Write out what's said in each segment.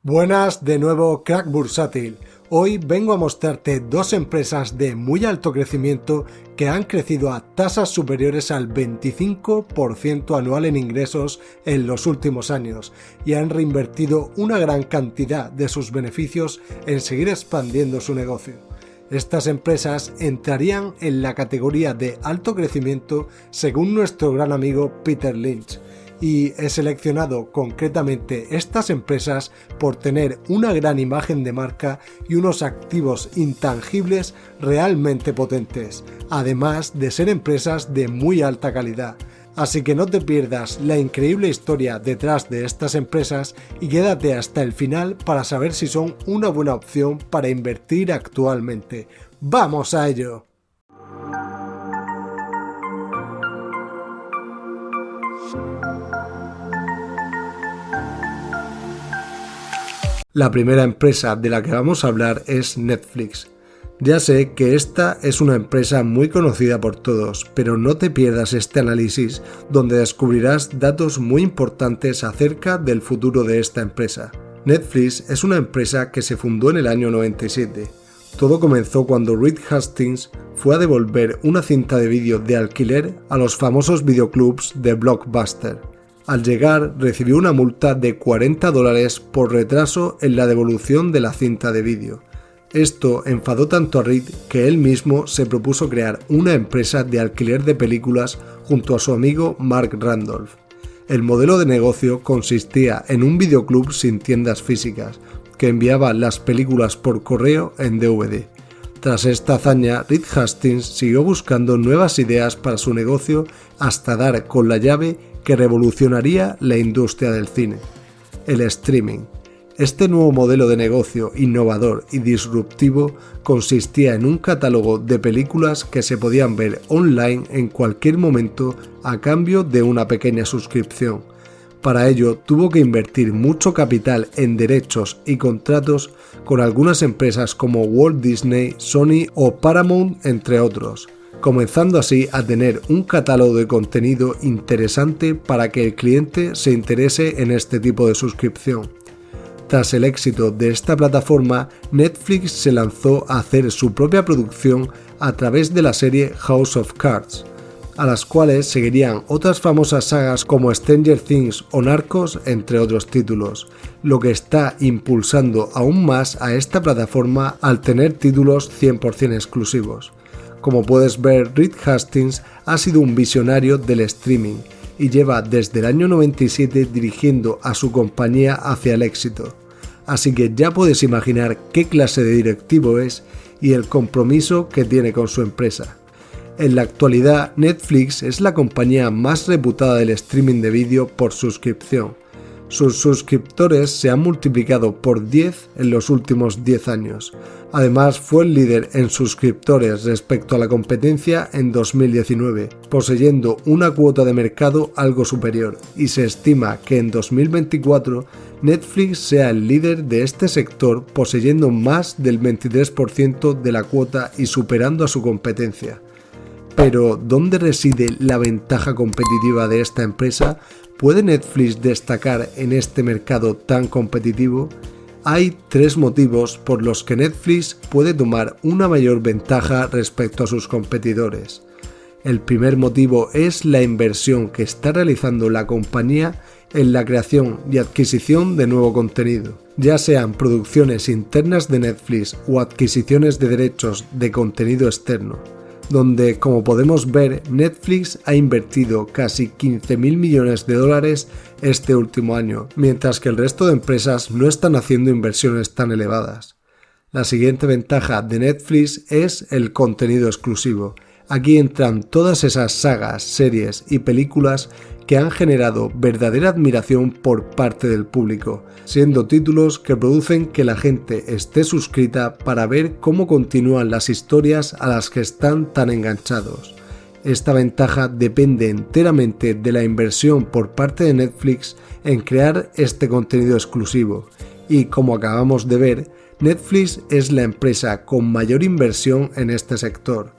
Buenas, de nuevo Crack Bursátil. Hoy vengo a mostrarte dos empresas de muy alto crecimiento que han crecido a tasas superiores al 25% anual en ingresos en los últimos años y han reinvertido una gran cantidad de sus beneficios en seguir expandiendo su negocio. Estas empresas entrarían en la categoría de alto crecimiento según nuestro gran amigo Peter Lynch. Y he seleccionado concretamente estas empresas por tener una gran imagen de marca y unos activos intangibles realmente potentes, además de ser empresas de muy alta calidad. Así que no te pierdas la increíble historia detrás de estas empresas y quédate hasta el final para saber si son una buena opción para invertir actualmente. ¡Vamos a ello! La primera empresa de la que vamos a hablar es Netflix. Ya sé que esta es una empresa muy conocida por todos, pero no te pierdas este análisis donde descubrirás datos muy importantes acerca del futuro de esta empresa. Netflix es una empresa que se fundó en el año 97. Todo comenzó cuando Reed Hastings fue a devolver una cinta de vídeo de alquiler a los famosos videoclubs de Blockbuster. Al llegar, recibió una multa de $40 por retraso en la devolución de la cinta de vídeo. Esto enfadó tanto a Reed que él mismo se propuso crear una empresa de alquiler de películas junto a su amigo Mark Randolph. El modelo de negocio consistía en un videoclub sin tiendas físicas, que enviaba las películas por correo en DVD. Tras esta hazaña, Reed Hastings siguió buscando nuevas ideas para su negocio hasta dar con la llave que revolucionaría la industria del cine: el streaming. Este nuevo modelo de negocio innovador y disruptivo consistía en un catálogo de películas que se podían ver online en cualquier momento a cambio de una pequeña suscripción. Para ello tuvo que invertir mucho capital en derechos y contratos con algunas empresas como Walt Disney, Sony o Paramount, entre otros, comenzando así a tener un catálogo de contenido interesante para que el cliente se interese en este tipo de suscripción. Tras el éxito de esta plataforma, Netflix se lanzó a hacer su propia producción a través de la serie House of Cards, a las cuales seguirían otras famosas sagas como Stranger Things o Narcos, entre otros títulos, lo que está impulsando aún más a esta plataforma al tener títulos 100% exclusivos. Como puedes ver, Reed Hastings ha sido un visionario del streaming y lleva desde el año 97 dirigiendo a su compañía hacia el éxito. Así que ya puedes imaginar qué clase de directivo es y el compromiso que tiene con su empresa. En la actualidad, Netflix es la compañía más reputada del streaming de vídeo por suscripción. Sus suscriptores se han multiplicado por 10 en los últimos 10 años. Además, fue el líder en suscriptores respecto a la competencia en 2019, poseyendo una cuota de mercado algo superior, y se estima que en 2024 Netflix sea el líder de este sector, poseyendo más del 23% de la cuota y superando a su competencia. Pero, ¿dónde reside la ventaja competitiva de esta empresa? ¿Puede Netflix destacar en este mercado tan competitivo? Hay tres motivos por los que Netflix puede tomar una mayor ventaja respecto a sus competidores. El primer motivo es la inversión que está realizando la compañía en la creación y adquisición de nuevo contenido, ya sean producciones internas de Netflix o adquisiciones de derechos de contenido externo, donde, como podemos ver, Netflix ha invertido casi $15.000 millones este último año, mientras que el resto de empresas no están haciendo inversiones tan elevadas. La siguiente ventaja de Netflix es el contenido exclusivo. Aquí entran todas esas sagas, series y películas que han generado verdadera admiración por parte del público, siendo títulos que producen que la gente esté suscrita para ver cómo continúan las historias a las que están tan enganchados. Esta ventaja depende enteramente de la inversión por parte de Netflix en crear este contenido exclusivo, y como acabamos de ver, Netflix es la empresa con mayor inversión en este sector.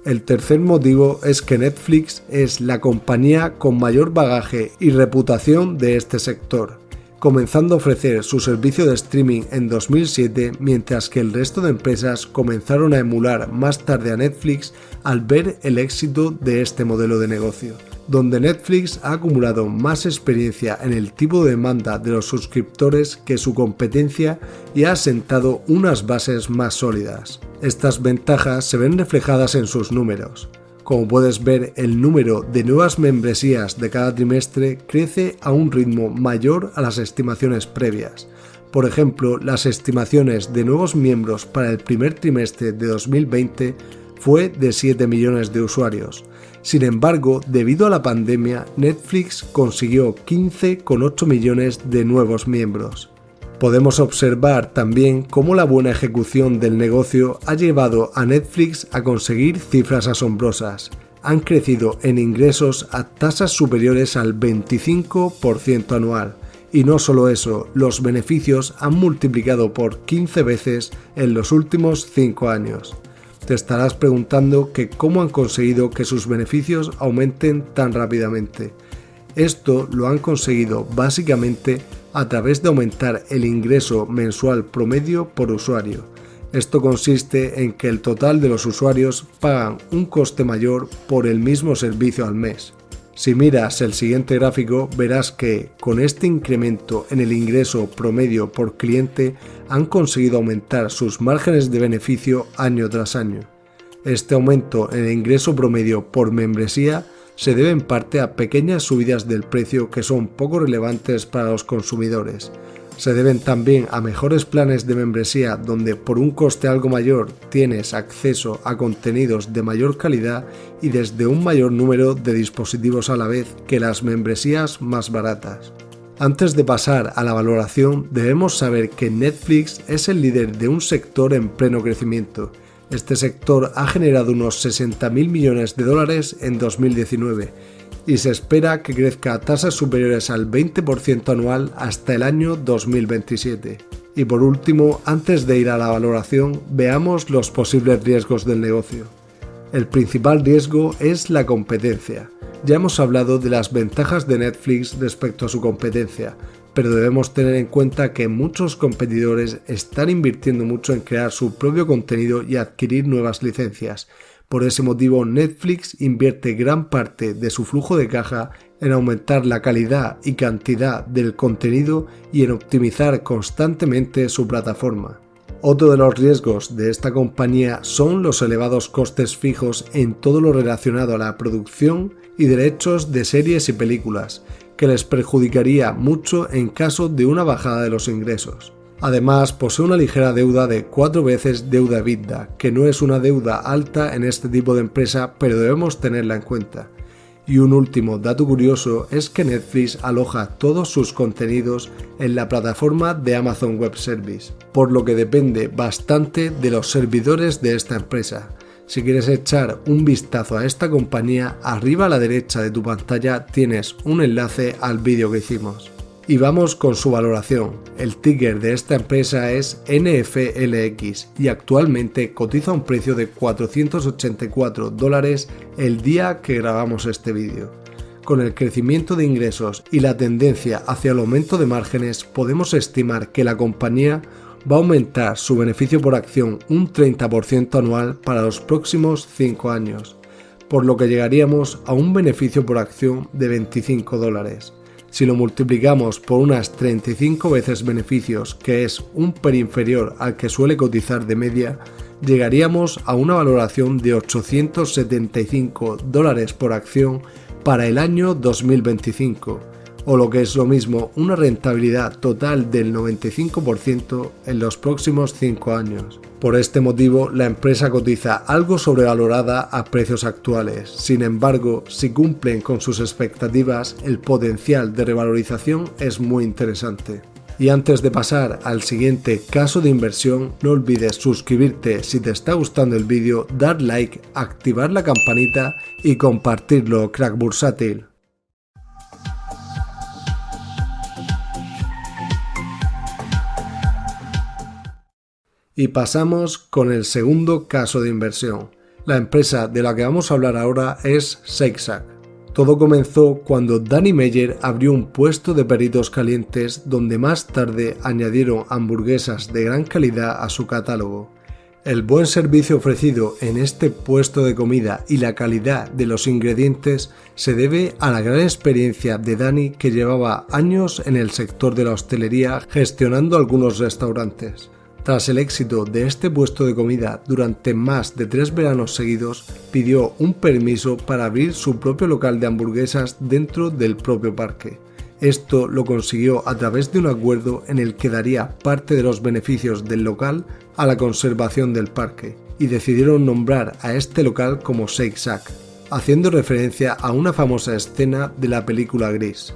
El tercer motivo es que Netflix es la compañía con mayor bagaje y reputación de este sector. comenzando a ofrecer su servicio de streaming en 2007, mientras que el resto de empresas comenzaron a emular más tarde a Netflix al ver el éxito de este modelo de negocio, donde Netflix ha acumulado más experiencia en el tipo de demanda de los suscriptores que su competencia y ha asentado unas bases más sólidas. Estas ventajas se ven reflejadas en sus números. Como puedes ver, el número de nuevas membresías de cada trimestre crece a un ritmo mayor a las estimaciones previas. Por ejemplo, las estimaciones de nuevos miembros para el primer trimestre de 2020 fue de 7 millones de usuarios. Sin embargo, debido a la pandemia, Netflix consiguió 15,8 millones de nuevos miembros. Podemos observar también cómo la buena ejecución del negocio ha llevado a Netflix a conseguir cifras asombrosas. Han crecido en ingresos a tasas superiores al 25% anual. Y no solo eso, los beneficios han multiplicado por 15 veces en los últimos 5 años. Te estarás preguntando que cómo han conseguido que sus beneficios aumenten tan rápidamente. Esto lo han conseguido básicamente a través de aumentar el ingreso mensual promedio por usuario. Esto consiste en que el total de los usuarios pagan un coste mayor por el mismo servicio al mes. Si miras el siguiente gráfico, verás que con este incremento en el ingreso promedio por cliente han conseguido aumentar sus márgenes de beneficio año tras año. Este aumento en el ingreso promedio por membresía se debe en parte a pequeñas subidas del precio que son poco relevantes para los consumidores. Se deben también a mejores planes de membresía donde por un coste algo mayor tienes acceso a contenidos de mayor calidad y desde un mayor número de dispositivos a la vez que las membresías más baratas. Antes de pasar a la valoración, debemos saber que Netflix es el líder de un sector en pleno crecimiento. Este sector ha generado unos 60.000 millones de dólares en 2019 y se espera que crezca a tasas superiores al 20% anual hasta el año 2027. Y por último, antes de ir a la valoración, veamos los posibles riesgos del negocio. El principal riesgo es la competencia. Ya hemos hablado de las ventajas de Netflix respecto a su competencia, pero debemos tener en cuenta que muchos competidores están invirtiendo mucho en crear su propio contenido y adquirir nuevas licencias. Por ese motivo, Netflix invierte gran parte de su flujo de caja en aumentar la calidad y cantidad del contenido y en optimizar constantemente su plataforma. Otro de los riesgos de esta compañía son los elevados costes fijos en todo lo relacionado a la producción y derechos de series y películas, que les perjudicaría mucho en caso de una bajada de los ingresos. Además, posee una ligera deuda de 4 veces deuda EBITDA, que no es una deuda alta en este tipo de empresa, pero debemos tenerla en cuenta. Y un último dato curioso es que Netflix aloja todos sus contenidos en la plataforma de Amazon Web Service, por lo que depende bastante de los servidores de esta empresa. Si quieres echar un vistazo a esta compañía, arriba a la derecha de tu pantalla tienes un enlace al vídeo que hicimos. Y vamos con su valoración. El ticker de esta empresa es NFLX y actualmente cotiza a un precio de $484 el día que grabamos este vídeo. Con el crecimiento de ingresos y la tendencia hacia el aumento de márgenes, podemos estimar que la compañía va a aumentar su beneficio por acción un 30% anual para los próximos 5 años, por lo que llegaríamos a un beneficio por acción de $25. Si lo multiplicamos por unas 35 veces beneficios, que es un pelín inferior al que suele cotizar de media, llegaríamos a una valoración de $875 por acción para el año 2025, o lo que es lo mismo, una rentabilidad total del 95% en los próximos 5 años. Por este motivo, la empresa cotiza algo sobrevalorada a precios actuales. Sin embargo, si cumplen con sus expectativas, el potencial de revalorización es muy interesante. Y antes de pasar al siguiente caso de inversión, no olvides suscribirte si te está gustando el vídeo, dar like, activar la campanita y compartirlo, crack bursátil. Y pasamos con el segundo caso de inversión. La empresa de la que vamos a hablar ahora es Shake Shack. Todo comenzó cuando Danny Meyer abrió un puesto de perritos calientes donde más tarde añadieron hamburguesas de gran calidad a su catálogo. El buen servicio ofrecido en este puesto de comida y la calidad de los ingredientes se debe a la gran experiencia de Danny, que llevaba años en el sector de la hostelería gestionando algunos restaurantes. Tras el éxito de este puesto de comida durante más de 3 veranos seguidos, pidió un permiso para abrir su propio local de hamburguesas dentro del propio parque. Esto lo consiguió a través de un acuerdo en el que daría parte de los beneficios del local a la conservación del parque, y decidieron nombrar a este local como Shake Shack, haciendo referencia a una famosa escena de la película Gris.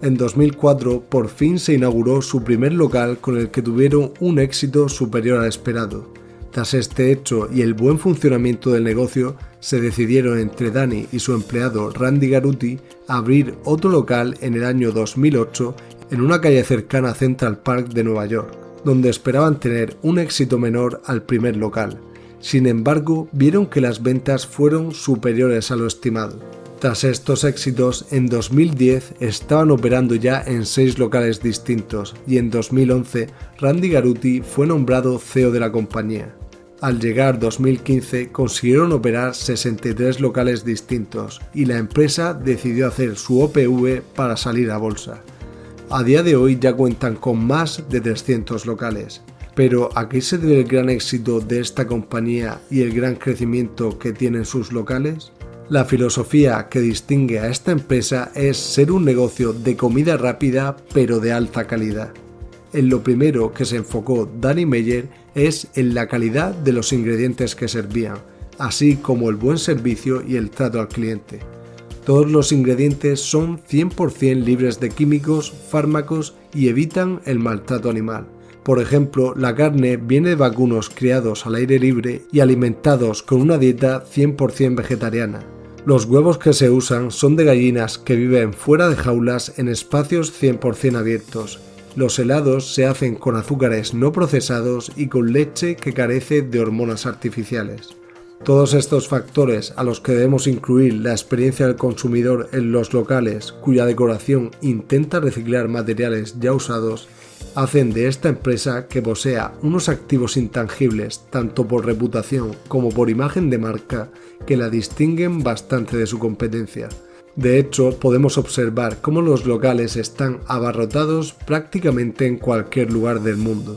En 2004 por fin se inauguró su primer local, con el que tuvieron un éxito superior al esperado. Tras este hecho y el buen funcionamiento del negocio, se decidieron entre Danny y su empleado Randy Garutti abrir otro local en el año 2008 en una calle cercana a Central Park de Nueva York, donde esperaban tener un éxito menor al primer local. Sin embargo, vieron que las ventas fueron superiores a lo estimado. Tras estos éxitos, en 2010 estaban operando ya en 6 locales distintos, y en 2011 Randy Garutti fue nombrado CEO de la compañía. Al llegar 2015 consiguieron operar 63 locales distintos, y la empresa decidió hacer su OPV para salir a bolsa. A día de hoy ya cuentan con más de 300 locales. Pero ¿a qué se debe el gran éxito de esta compañía y el gran crecimiento que tienen sus locales? La filosofía que distingue a esta empresa es ser un negocio de comida rápida pero de alta calidad. En lo primero que se enfocó Danny Meyer es en la calidad de los ingredientes que servían, así como el buen servicio y el trato al cliente. Todos los ingredientes son 100% libres de químicos, fármacos y evitan el maltrato animal. Por ejemplo, la carne viene de vacunos criados al aire libre y alimentados con una dieta 100% vegetariana. Los huevos que se usan son de gallinas que viven fuera de jaulas en espacios 100% abiertos. Los helados se hacen con azúcares no procesados y con leche que carece de hormonas artificiales. Todos estos factores, a los que debemos incluir la experiencia del consumidor en los locales, cuya decoración intenta reciclar materiales ya usados, hacen de esta empresa que posea unos activos intangibles, tanto por reputación como por imagen de marca, que la distinguen bastante de su competencia. De hecho, podemos observar cómo los locales están abarrotados prácticamente en cualquier lugar del mundo.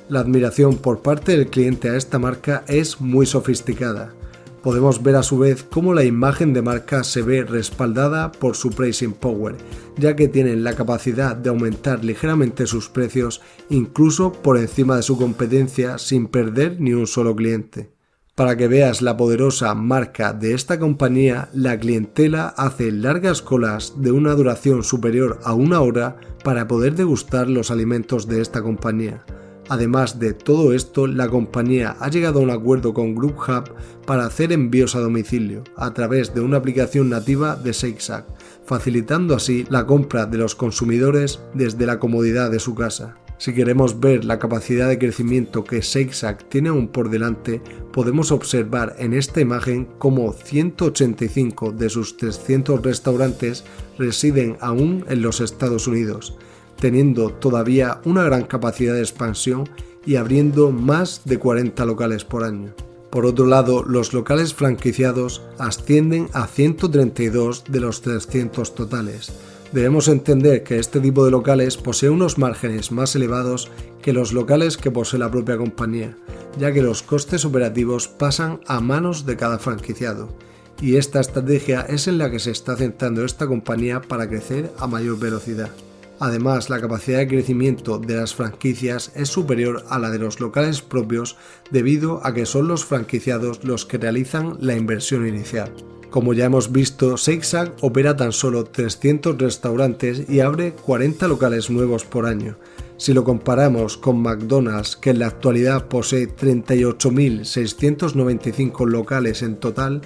La admiración por parte del cliente a esta marca es muy sofisticada. Podemos ver a su vez cómo la imagen de marca se ve respaldada por su pricing power, ya que tienen la capacidad de aumentar ligeramente sus precios incluso por encima de su competencia sin perder ni un solo cliente. Para que veas la poderosa marca de esta compañía, la clientela hace largas colas de una duración superior a 1 hora para poder degustar los alimentos de esta compañía. Además de todo esto, la compañía ha llegado a un acuerdo con Grubhub para hacer envíos a domicilio a través de una aplicación nativa de Shake Shack, facilitando así la compra de los consumidores desde la comodidad de su casa. Si queremos ver la capacidad de crecimiento que Shake Shack tiene aún por delante, podemos observar en esta imagen cómo 185 de sus 300 restaurantes residen aún en los Estados Unidos, teniendo todavía una gran capacidad de expansión y abriendo más de 40 locales por año. Por otro lado, los locales franquiciados ascienden a 132 de los 300 totales. Debemos entender que este tipo de locales posee unos márgenes más elevados que los locales que posee la propia compañía, ya que los costes operativos pasan a manos de cada franquiciado, y esta estrategia es en la que se está centrando esta compañía para crecer a mayor velocidad. Además, la capacidad de crecimiento de las franquicias es superior a la de los locales propios debido a que son los franquiciados los que realizan la inversión inicial. Como ya hemos visto, Shake Shack opera tan solo 300 restaurantes y abre 40 locales nuevos por año. Si lo comparamos con McDonald's, que en la actualidad posee 38.695 locales en total,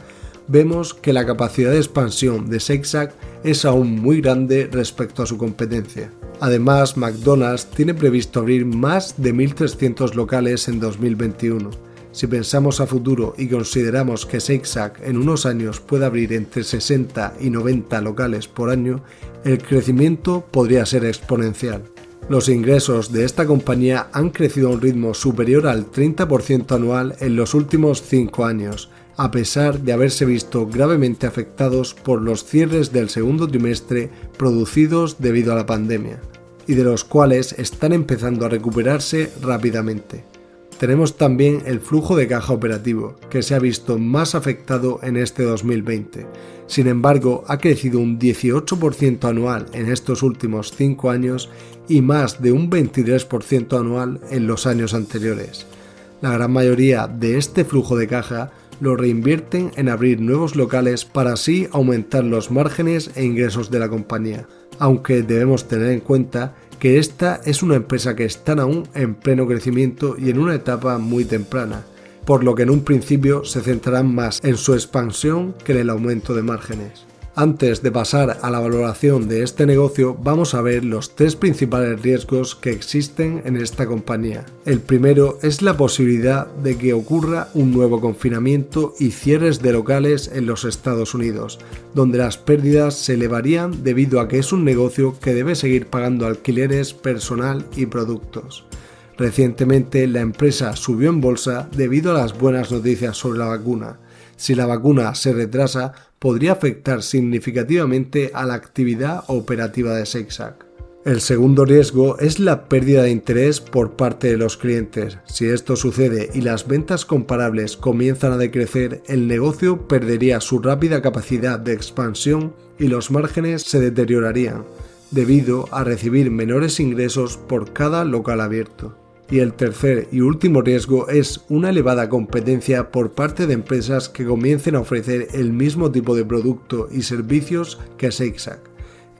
vemos que la capacidad de expansión de Shake Shack es aún muy grande respecto a su competencia. Además, McDonald's tiene previsto abrir más de 1.300 locales en 2021. Si pensamos a futuro y consideramos que Shake Shack en unos años puede abrir entre 60 y 90 locales por año, el crecimiento podría ser exponencial. Los ingresos de esta compañía han crecido a un ritmo superior al 30% anual en los últimos 5 años, a pesar de haberse visto gravemente afectados por los cierres del segundo trimestre producidos debido a la pandemia, y de los cuales están empezando a recuperarse rápidamente. Tenemos también el flujo de caja operativo, que se ha visto más afectado en este 2020. Sin embargo, ha crecido un 18% anual en estos últimos 5 años y más de un 23% anual en los años anteriores. La gran mayoría de este flujo de caja lo reinvierten en abrir nuevos locales para así aumentar los márgenes e ingresos de la compañía, aunque debemos tener en cuenta que esta es una empresa que está aún en pleno crecimiento y en una etapa muy temprana, por lo que en un principio se centrarán más en su expansión que en el aumento de márgenes. Antes de pasar a la valoración de este negocio, vamos a ver los 3 principales riesgos que existen en esta compañía. El primero es la posibilidad de que ocurra un nuevo confinamiento y cierres de locales en los Estados Unidos, donde las pérdidas se elevarían debido a que es un negocio que debe seguir pagando alquileres, personal y productos. Recientemente la empresa subió en bolsa debido a las buenas noticias sobre la vacuna. Si la vacuna se retrasa, podría afectar significativamente a la actividad operativa de Shake Shack. El segundo riesgo es la pérdida de interés por parte de los clientes. Si esto sucede y las ventas comparables comienzan a decrecer, el negocio perdería su rápida capacidad de expansión y los márgenes se deteriorarían, debido a recibir menores ingresos por cada local abierto. Y el tercer y último riesgo es una elevada competencia por parte de empresas que comiencen a ofrecer el mismo tipo de producto y servicios que Shake Shack.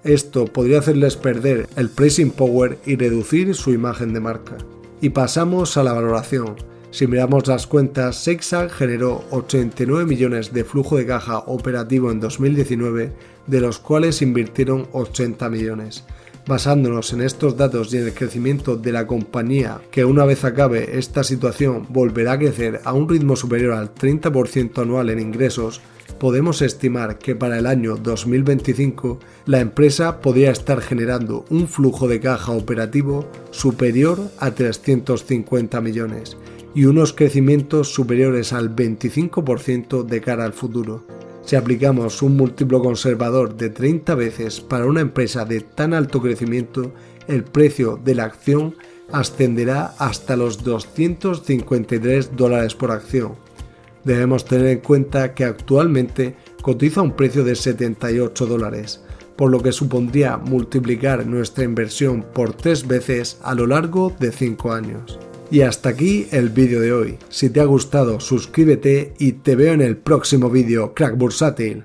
Esto podría hacerles perder el pricing power y reducir su imagen de marca. Y pasamos a la valoración. Si miramos las cuentas, Shake Shack generó 89 millones de flujo de caja operativo en 2019, de los cuales invirtieron 80 millones. Basándonos en estos datos y en el crecimiento de la compañía, que una vez acabe esta situación volverá a crecer a un ritmo superior al 30% anual en ingresos, podemos estimar que para el año 2025 la empresa podría estar generando un flujo de caja operativo superior a 350 millones y unos crecimientos superiores al 25% de cara al futuro. Si aplicamos un múltiplo conservador de 30 veces para una empresa de tan alto crecimiento, el precio de la acción ascenderá hasta los $253 por acción. Debemos tener en cuenta que actualmente cotiza a un precio de $78, por lo que supondría multiplicar nuestra inversión por 3 veces a lo largo de 5 años. Y hasta aquí el vídeo de hoy. Si te ha gustado, suscríbete y te veo en el próximo vídeo, crack bursátil.